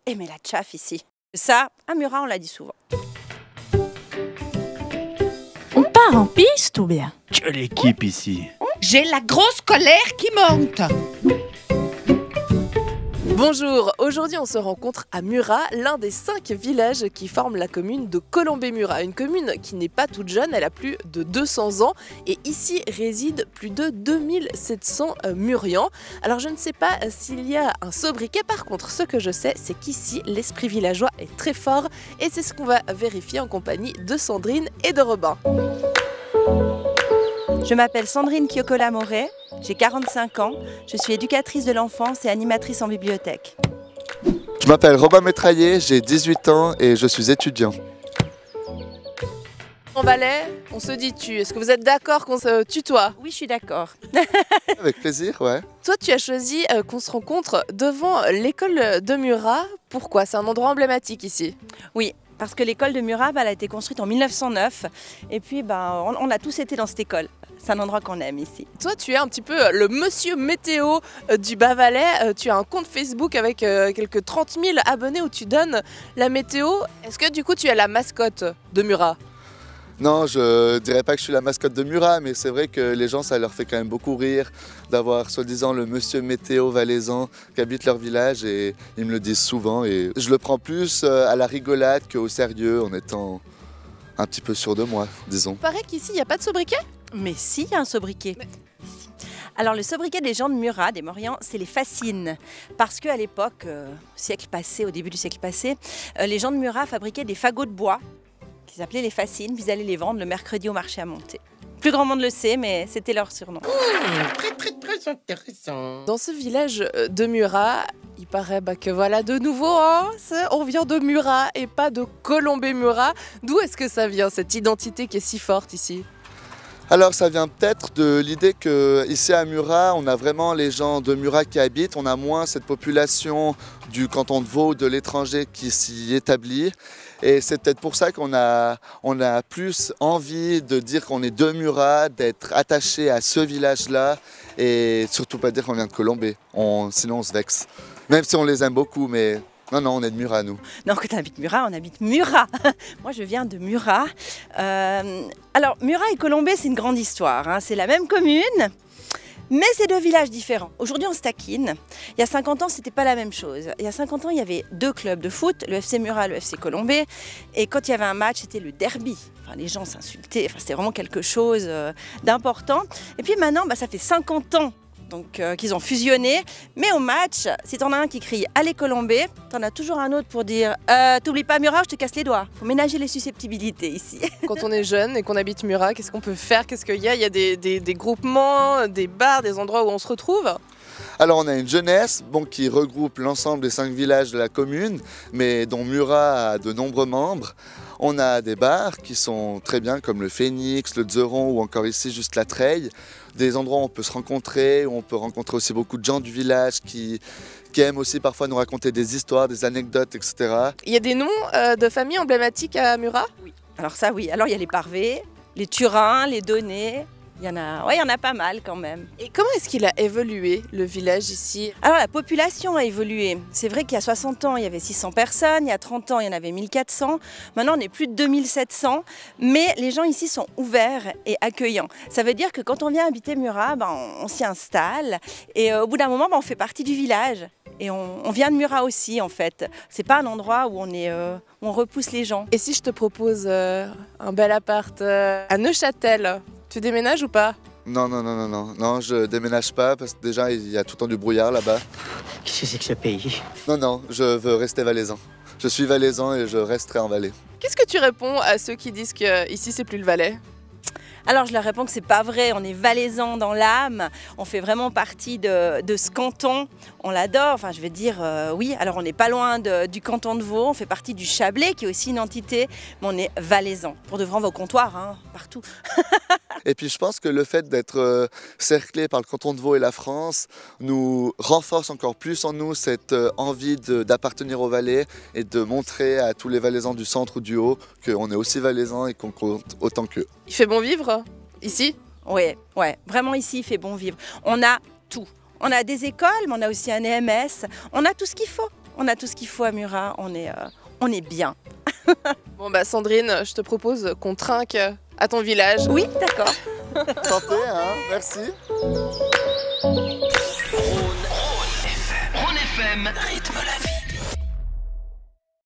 aimer la tchaf ici. Ça, à Murat, on l'a dit souvent. On part en piste ou bien? Quelle équipe ici! J'ai la grosse colère qui monte. Bonjour, aujourd'hui on se rencontre à Murat, l'un des 5 villages qui forment la commune de Colombey-Murat. Une commune qui n'est pas toute jeune, elle a plus de 200 ans et ici résident plus de 2700 Murians. Alors je ne sais pas s'il y a un sobriquet, par contre ce que je sais c'est qu'ici l'esprit villageois est très fort et c'est ce qu'on va vérifier en compagnie de Sandrine et de Robin. Je m'appelle Sandrine Kiokola-Moret, j'ai 45 ans, je suis éducatrice de l'enfance et animatrice en bibliothèque. Je m'appelle Robin Métraillé, j'ai 18 ans et je suis étudiant. En Valais, on se dit tu. Est-ce que vous êtes d'accord qu'on se tutoie? Oui, je suis d'accord. Avec plaisir, ouais. Toi, tu as choisi qu'on se rencontre devant l'école de Murat. Pourquoi? C'est un endroit emblématique ici. Oui, parce que l'école de Murat, elle a été construite en 1909 et puis on a tous été dans cette école. C'est un endroit qu'on aime ici. Toi, tu es un petit peu le monsieur météo du Bas-Valais. Tu as un compte Facebook avec quelques 30 000 abonnés où tu donnes la météo. Est-ce que du coup, tu es la mascotte de Murat? Non, je dirais pas que je suis la mascotte de Murat, mais c'est vrai que les gens, ça leur fait quand même beaucoup rire d'avoir soi-disant le monsieur météo valaisan qui habite leur village et ils me le disent souvent et je le prends plus à la rigolade qu'au sérieux en étant un petit peu sûr de moi, disons. Il paraît qu'ici, il n'y a pas de sobriquet? Mais si, il y a un sobriquet. Alors le sobriquet des gens de Murat, des Morians, c'est les fascines. Parce qu'à l'époque, siècle passé, au début du siècle passé, les gens de Murat fabriquaient des fagots de bois qu'ils appelaient les fascines, puis ils allaient les vendre le mercredi au marché à Monter. Plus grand monde le sait, mais c'était leur surnom. Très intéressant. Dans ce village de Murat, il paraît que voilà, de nouveau, hein, on vient de Murat et pas de Colombey-Murat. D'où est-ce que ça vient, cette identité qui est si forte ici? Alors ça vient peut-être de l'idée qu'ici à Murat, on a vraiment les gens de Murat qui habitent, on a moins cette population du canton de Vaud, de l'étranger qui s'y établit. Et c'est peut-être pour ça qu'on a plus envie de dire qu'on est de Murat, d'être attaché à ce village-là et surtout pas dire qu'on vient de Colombey, sinon on se vexe. Même si on les aime beaucoup, mais non, on est de Murat nous. Non, quand on habite Murat, on habite Murat. Moi, je viens de Murat. Alors, Murat et Colombey, c'est une grande histoire, hein. C'est la même commune, mais c'est 2 villages différents. Aujourd'hui, on se taquine. Il y a 50 ans, c'était pas la même chose. Il y a 50 ans, il y avait 2 clubs de foot, le FC Murat et le FC Colombey. Et quand il y avait un match, c'était le derby. Enfin, les gens s'insultaient, c'était vraiment quelque chose d'important. Et puis maintenant, ça fait 50 ans donc qu'ils ont fusionné, mais au match, si t'en as un qui crie « Allez Colombey », t'en as toujours un autre pour dire « T'oublies pas Murat, je te casse les doigts ». Faut ménager les susceptibilités ici. Quand on est jeune et qu'on habite Murat, qu'est-ce qu'on peut faire? Qu'est-ce qu'il y a? Il y a des groupements, des bars, des endroits où on se retrouve? Alors on a une jeunesse qui regroupe l'ensemble des 5 villages de la commune, mais dont Murat a de nombreux membres. On a des bars qui sont très bien comme le Phénix, le Zeron ou encore ici juste la Treille. Des endroits où on peut se rencontrer, où on peut rencontrer aussi beaucoup de gens du village qui aiment aussi parfois nous raconter des histoires, des anecdotes, etc. Il y a des noms de familles emblématiques à Murat? Oui. Alors ça oui, alors il y a les Parvé, les Turins, les Donné. Il y en a pas mal quand même. Et comment est-ce qu'il a évolué, le village ici? Alors la population a évolué. C'est vrai qu'il y a 60 ans, il y avait 600 personnes, il y a 30 ans, il y en avait 1400. Maintenant, on est plus de 2700. Mais les gens ici sont ouverts et accueillants. Ça veut dire que quand on vient habiter Murat, on s'y installe. Et au bout d'un moment, on fait partie du village. Et on vient de Murat aussi, en fait. C'est pas un endroit où on repousse les gens. Et si je te propose un bel appart à Neuchâtel, tu déménages ou pas? Non, je déménage pas parce que déjà il y a tout le temps du brouillard là-bas. Qu'est-ce que c'est que ce pays? Non, je veux rester valaisan. Je suis valaisan et je resterai en Valais. Qu'est-ce que tu réponds à ceux qui disent que ici c'est plus le Valais? Alors je leur réponds que c'est pas vrai, on est valaisans dans l'âme, on fait vraiment partie de ce canton, on l'adore, enfin je veux dire oui, alors on n'est pas loin du canton de Vaud, on fait partie du Chablais qui est aussi une entité, mais on est valaisans. Pour de vrai on va au comptoir, hein, partout. Et puis je pense que le fait d'être cerclé par le canton de Vaud et la France nous renforce encore plus en nous cette envie d'appartenir au Valais et de montrer à tous les valaisans du centre ou du haut qu'on est aussi valaisans et qu'on compte autant qu'eux. Il fait bon vivre ici? Ouais, vraiment ici il fait bon vivre. On a tout. On a des écoles, mais on a aussi un EMS. On a tout ce qu'il faut. On a tout ce qu'il faut à Murat. On est bien. Bon bah Sandrine, je te propose qu'on trinque à ton village. Oui, d'accord. Santé, hein, merci. Rhône FM, rythme la vie.